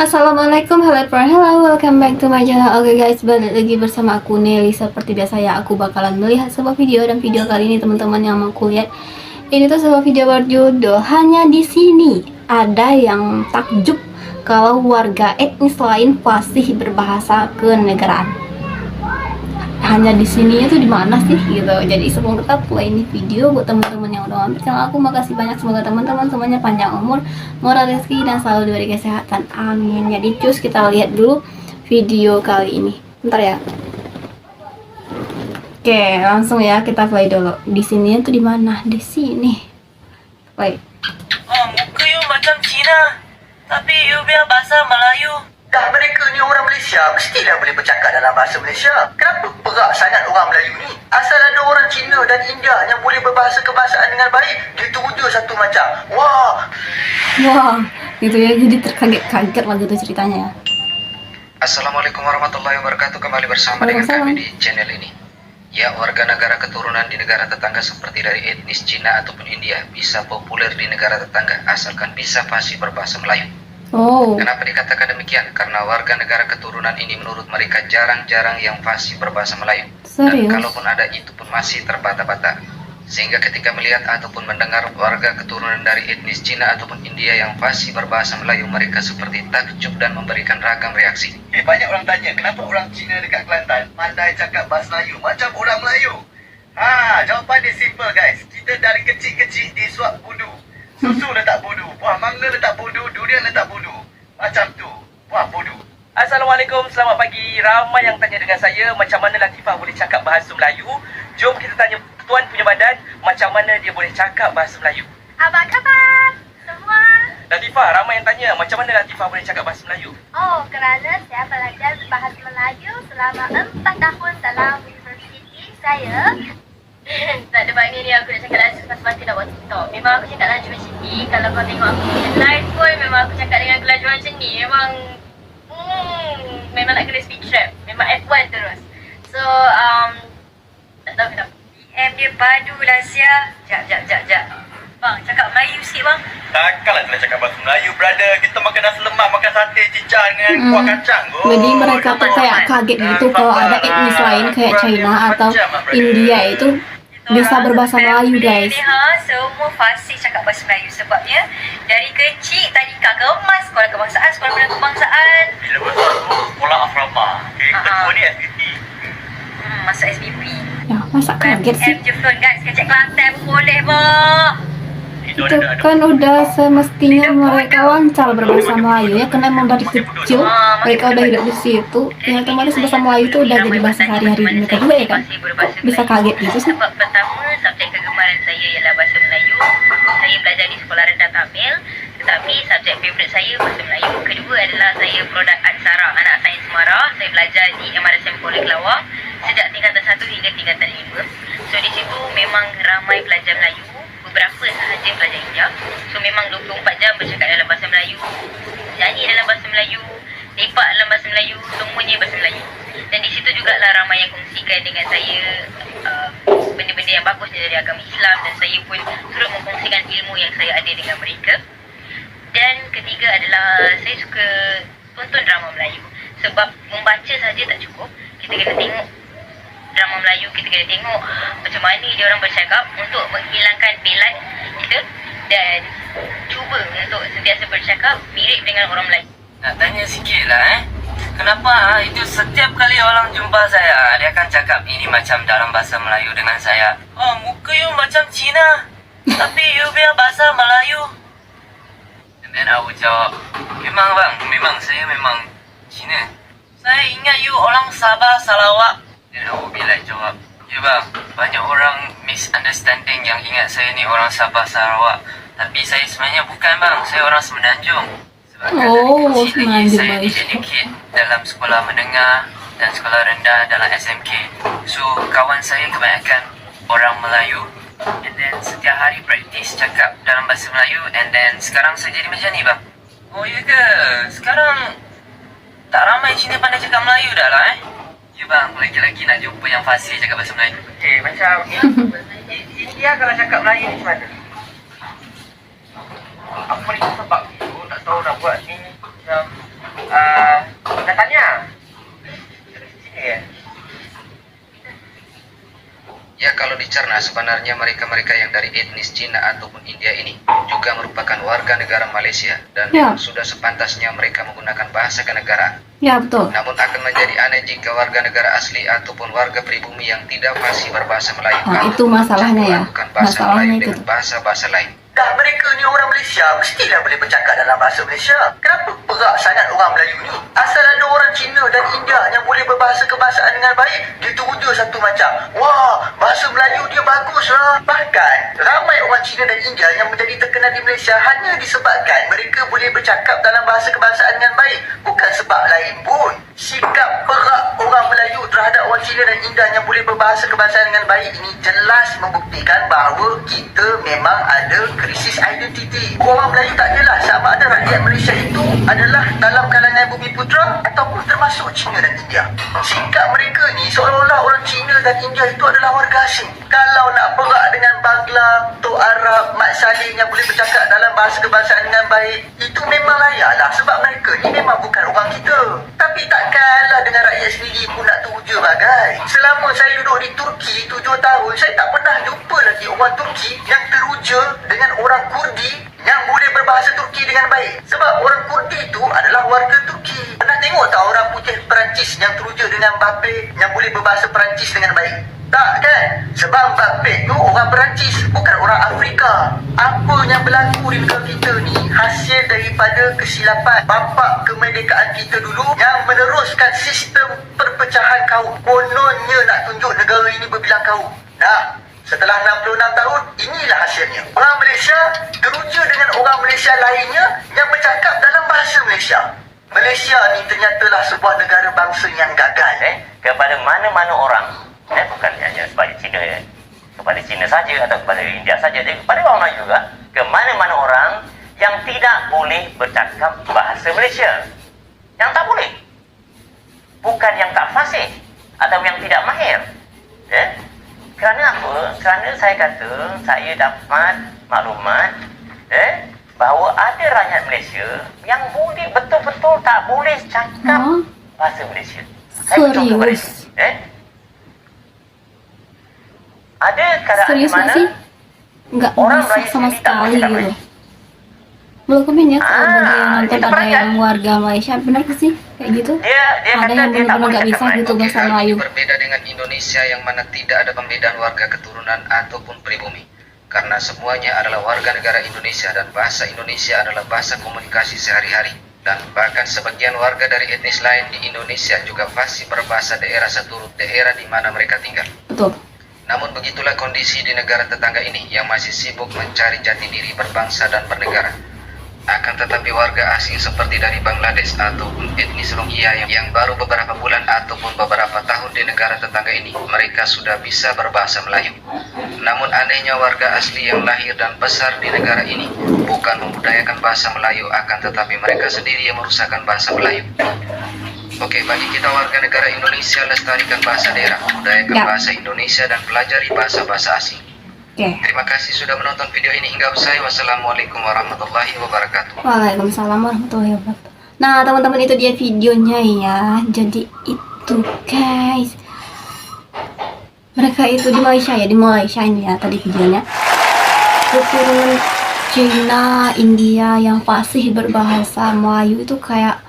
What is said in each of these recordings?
Assalamualaikum, hello, welcome back to my channel. Oke guys, balik lagi bersama aku Nelly. Seperti biasa ya, aku bakalan melihat sebuah video, dan video kali ini teman-teman yang mau kulihat, ini tuh sebuah video berjudul Hanya di Sini Ada Yang Takjub Kalau Warga Etnis Lain Fasih Berbahasa Kenegaraan. Hanya di sininya tuh di mana sih gitu. Jadi sebelum kita play ini video, buat teman-teman yang udah mampir channel aku, makasih banyak. Semoga teman-teman semuanya panjang umur, murah rezeki, dan selalu diberi kesehatan, amin. Jadi cus, kita lihat dulu video kali ini. Bentar ya. Oke, langsung ya kita play dulu. Di sininya tuh di mana? Di sini. Play. Oh, muka you macam Cina, tapi you biar bahasa Melayu. Dah mereka ni orang Malaysia, mestilah boleh bercakap dalam bahasa Malaysia. Kenapa berat sangat orang Melayu ni? Asal ada orang Cina dan India yang boleh berbahasa kebahasaan dengan baik, dia tuju satu macam. Wah, Gitu ya, jadi terkaget-kaget lah gitu ceritanya ya. Assalamualaikum warahmatullahi wabarakatuh. Kembali bersama dengan kami di channel ini. Ya, warga negara keturunan di negara tetangga seperti dari etnis Cina ataupun India bisa populer di negara tetangga asalkan bisa fasih berbahasa Melayu. Oh, Kenapa dikatakan demikian? Karena warga negara keturunan ini menurut mereka jarang-jarang yang fasih berbahasa Melayu. Dan serius? kalaupun ada, itu pun masih terbata-bata. Sehingga ketika melihat ataupun mendengar warga keturunan dari etnis Cina ataupun India yang fasih berbahasa Melayu, mereka seperti takjub dan memberikan ragam reaksi. banyak orang tanya kenapa orang Cina dekat Kelantan pandai cakap bahasa Melayu macam orang Melayu. Jawapan dia simple guys. Kita dari kecil-kecil disuap budu. Susu letak budu, buah mangga letak budu, durian letak budu. Macam tu, buah budu. Assalamualaikum, selamat pagi. Ramai yang tanya dengan saya macam mana Latifah boleh cakap bahasa Melayu. Jom kita tanya tuan punya badan macam mana dia boleh cakap bahasa Melayu. Apa khabar semua? Latifah, ramai yang tanya macam mana Latifah boleh cakap bahasa Melayu. Oh, kerana saya belajar bahasa Melayu selama 4 tahun dalam universiti saya. Tak ada makna ni aku nak cakap langsung semasa nak buat TikTok. Memang aku cakap langsung macam ni. Kalau kau tengok aku punya live pun memang aku cakap dengan kelajuan macam ni. Memang nak kena speed trap. Memang F1 terus. So, tak tahu kenapa. DM dia padu lah sia. Jap. Bang, cakap Melayu sikit bang. Takkanlah nak cakap bahasa Melayu, brother. Kita makan nasi lemak, makan sate cicak dengan kuah kacang. Jadi mereka tuh kayak kaget gitu kalau ada etnis lain kayak China atau India itu bisa berbahasa Melayu guys. Semua fasih cakap bahasa Melayu sebabnya dari kecil tadika kemas sekolah kebangsaan, sekolah menengah kebangsaan. Bila besar tu, sekolah asrama. Ketua ni SPP. Masa SPP. Ya, masa kaget sih? M je front guys, kecek Kelantan pun boleh boh. Itu kan udah semestinya mereka lancar berbahasa Melayu ya, karena emang dari kecil mereka udah hidup di situ. Ya otomatis bahasa Melayu itu udah jadi bahasa sehari-hari mereka juga ya kan. Kok bisa kaget gitu sih? Sebab pertama, subjek kegemaran saya ialah bahasa Melayu. Saya belajar di sekolah rendah Tamil, tetapi subjek favourite saya bahasa Melayu. Kedua adalah saya produk Adsara, anak sains Semara. Saya belajar di MRSM Kuala Kelawar sejak tingkatan 1 hingga tingkatan 5. So di situ memang ramai pelajar Melayu, beberapa sahaja pelajar India. So memang 24 jam bercakap dalam bahasa Melayu, nyanyi dalam bahasa Melayu, lepak dalam bahasa Melayu, semuanya bahasa Melayu. Dan di situ jugalah ramai yang kongsikan dengan saya benda-benda yang bagus dari agama Islam, dan saya pun turut mengkongsikan ilmu yang saya ada dengan mereka. Dan ketiga adalah saya suka tonton drama Melayu. Sebab membaca saja tak cukup, kita kena tengok drama Melayu, kita kena tengok macam mana dia orang bercakap untuk menghilangkan pelat kita, dan cuba untuk sentiasa bercakap mirip dengan orang Melayu. Nak tanya sikit lah kenapa itu setiap kali orang jumpa saya, dia akan cakap ini macam dalam bahasa Melayu dengan saya. Oh, muka you macam Cina, tapi you biar bahasa Melayu. And then I would jawab, memang bang, memang saya memang Cina. Saya ingat you orang Sabah, Sarawak. Dan I would be like jawab, ya bang, banyak orang misunderstanding yang ingat saya ni orang Sabah, Sarawak. Tapi saya sebenarnya bukan bang, saya orang Semenanjung. Sebab Oh, dari kecil lagi Semenanjung, saya baik. dididik dalam sekolah menengah dan sekolah rendah dalam SMK. So kawan saya kebanyakan orang Melayu. And then setiap hari praktis cakap dalam bahasa Melayu. And then sekarang saya jadi macam ni bang. Oh ya ke? Sekarang tak ramai Cina pandai cakap Melayu dah lah Ya bang, lagi-lagi nak jumpa yang fasih cakap bahasa Melayu. Macam India kalau cakap Melayu ni macam mana? Apa ni sebab tu tak tahu nak buat ni macam dicerna sebenarnya mereka-mereka yang dari etnis Cina ataupun India ini juga merupakan warga negara Malaysia dan Ya. memang sudah sepantasnya mereka menggunakan bahasa kenegaraan. Ya betul. Namun akan menjadi aneh jika warga negara asli ataupun warga pribumi yang tidak fasih berbahasa Melayu Nah, atau itu masalahnya ya. melakukan bahasa Masalahnya Melayu itu. dengan bahasa-bahasa lain. Dah mereka ni orang Malaysia, mestilah boleh bercakap dalam bahasa Malaysia. Kenapa perak sangat orang Melayu ni? Asal ada orang Cina dan India yang boleh berbahasa kebahasaan dengan baik, dia teruja satu macam. Wah, bahasa Melayu dia bagus lah. Bahkan, ramai orang Cina dan India yang menjadi terkenal di Malaysia hanya disebabkan mereka boleh bercakap dalam bahasa kebahasaan dengan baik. Bukan sebab lain pun. Sikap perak orang Melayu terhadap orang Cina dan India yang boleh berbahasa kebahasaan dengan baik ini jelas membuktikan bahawa kita memang ada krisis identiti. Orang Melayu tak adalah sama ada rakyat Malaysia itu adalah dalam kalangan bumi putra ataupun termasuk Cina dan India. Sikap mereka ni seolah-olah orang Cina dan India itu adalah warga asing. Kalau nak perak dengan Bangla, Tok Arab, Mat Salim yang boleh bercakap dalam bahasa kebahasaan dengan baik, itu memang layaklah sebab mereka ni memang bukan orang kita. Tapi takkanlah dengan rakyat sendiri pun nak teruja bagai. Selama saya duduk di Turki 7 tahun, saya tak pernah jumpa lagi orang Turki yang teruja dengan orang Kurdi yang boleh berbahasa Turki dengan baik. Sebab orang Kurdi itu adalah warga Turki. Pernah tengok tak orang putih Perancis yang teruja dengan Mbappe yang boleh berbahasa Perancis dengan baik? Tak kan? Sebab Mbappe tu orang Perancis, bukan orang Afrika. Apa yang berlaku di negara kita ni hasil daripada kesilapan bapa kemerdekaan kita dulu yang meneruskan sistem perpecahan kaum. Kononnya nak tunjuk negara ini berbilang kaum. Nah, setelah 66 tahun, inilah hasilnya. Orang Malaysia teruja dengan orang Malaysia lainnya yang bercakap dalam bahasa Malaysia. Malaysia ni ternyatalah sebuah negara bangsa yang gagal. Kepada mana-mana orang, bukan hanya kepada Cina, kepada Cina saja atau kepada India saja, kepada orang lain juga, ke mana-mana orang yang tidak boleh bercakap bahasa Malaysia. Yang tak boleh. Bukan yang tak fasih atau yang tidak mahir. Kerana apa? Kerana saya kata, saya dapat maklumat bahawa ada rakyat Malaysia yang boleh betul-betul tak boleh cakap bahasa Malaysia. Saya bercontoh pada itu. Ada keadaan di Serius mana gak sih? Nggak orang bisa rakyat sama sendiri tak boleh sekali cakap gitu. Malaysia. Belum komen ya kalau bagi yang nonton itu ada rakyat. yang warga Malaysia, benar gak sih kayak gitu? Dia Ada kata yang dia tak benar-benar boleh nggak cakap bisa Melayu. gitu bahasa Hal Melayu. ini berbeda dengan Indonesia yang mana tidak ada pembedaan warga keturunan ataupun pribumi. Karena semuanya adalah warga negara Indonesia dan bahasa Indonesia adalah bahasa komunikasi sehari-hari. Dan bahkan sebagian warga dari etnis lain di Indonesia juga fasih berbahasa daerah seturut daerah di mana mereka tinggal. Betul. Namun begitulah kondisi di negara tetangga ini yang masih sibuk mencari jati diri berbangsa dan bernegara. Akan tetapi warga asing seperti dari Bangladesh ataupun etnis Rohingya yang baru beberapa bulan ataupun beberapa tahun di negara tetangga ini, mereka sudah bisa berbahasa Melayu. Namun anehnya warga asli yang lahir dan besar di negara ini bukan membudayakan bahasa Melayu, akan tetapi mereka sendiri yang merusakkan bahasa Melayu. Oke, bagi kita warga negara Indonesia, lestarikan bahasa daerah, budayakan Ya. bahasa Indonesia dan pelajari bahasa-bahasa asing. Oke. Terima kasih sudah menonton video ini hingga usai. Wassalamualaikum warahmatullahi wabarakatuh. Waalaikumsalam warahmatullahi wabarakatuh. Nah teman-teman, itu dia videonya ya. Jadi itu guys, mereka itu di Malaysia ya, di Malaysia ini ya tadi videonya. Keturunan Cina, India yang fasih berbahasa Melayu itu kayak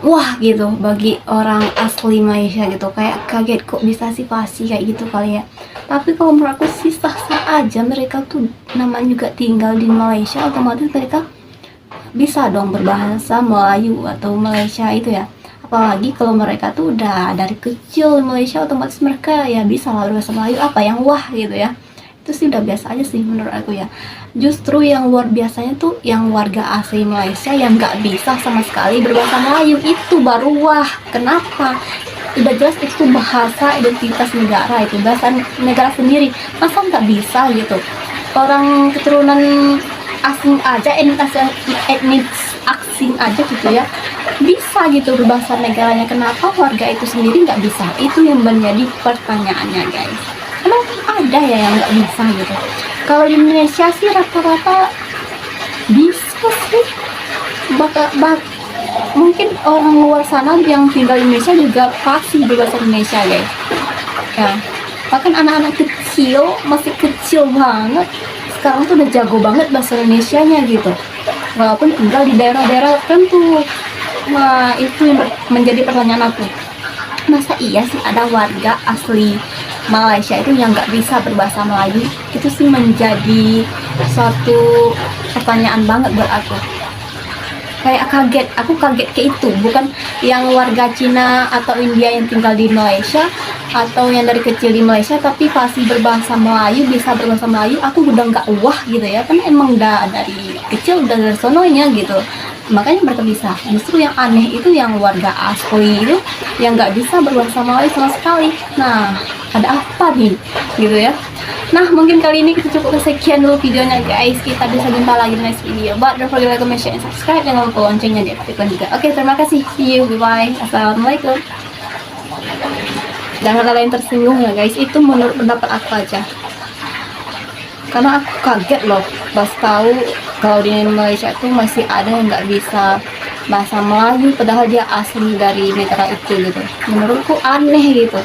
wah gitu bagi orang asli Malaysia gitu, kayak kaget kok bisa sih fasih kayak gitu kali ya. Tapi kalau menurut aku sih sah-sah aja, mereka tuh namanya juga tinggal di Malaysia, otomatis mereka bisa dong berbahasa Melayu atau Malaysia itu ya. Apalagi kalau mereka tuh udah dari kecil di Malaysia, otomatis mereka ya bisa lah berbahasa Melayu, apa yang wah gitu ya. Itu sih udah biasa aja sih menurut aku ya. Justru yang luar biasanya tuh yang warga asli Malaysia yang nggak bisa sama sekali berbahasa Melayu, itu baru wah. Kenapa? Udah jelas itu bahasa identitas negara, itu bahasa negara sendiri, masa nggak bisa gitu. Orang keturunan asing aja, etnis asing aja gitu ya, bisa gitu berbahasa negaranya. Kenapa warga itu sendiri nggak bisa? Itu yang menjadi pertanyaannya guys. Emang ada ya yang nggak bisa gitu? Kalau di Indonesia sih rata-rata bisa sih. Mungkin orang luar sana yang tinggal di Indonesia juga pasti berbahasa Indonesia guys ya. Bahkan anak-anak kecil, masih kecil banget, sekarang tuh udah jago banget bahasa Indonesianya gitu, walaupun tinggal di daerah-daerah tertentu. Nah, itu yang menjadi pertanyaan aku, masa iya sih ada warga asli Malaysia itu yang nggak bisa berbahasa Melayu? Itu sih menjadi suatu pertanyaan banget buat aku. Kayak kaget, aku kaget ke itu, bukan yang warga Cina atau India yang tinggal di Malaysia atau yang dari kecil di Malaysia tapi pasti berbahasa Melayu, bisa berbahasa Melayu. Aku udah nggak wah gitu ya, kan emang udah dari kecil udah dari sononya gitu, makanya mereka bisa. Justru yang aneh itu yang warga asli itu yang nggak bisa berbahasa Melayu sama sekali. Nah, ada apa nih gitu ya. Nah, mungkin kali ini kita cukup sekian dulu videonya guys. Kita bisa jumpa lagi di next video. But don't forget to like, comment, share, and subscribe. Jangan lupa loncengnya diaktifkan juga. Oke, terima kasih. See you. Bye. Assalamualaikum. Jangan ada yang tersinggung ya guys. Itu menurut pendapat aku aja. Karena aku kaget loh pas tahu kalau di Malaysia tuh masih ada yang nggak bisa bahasa Melayu padahal dia asli dari negara itu gitu. Menurutku aneh gitu.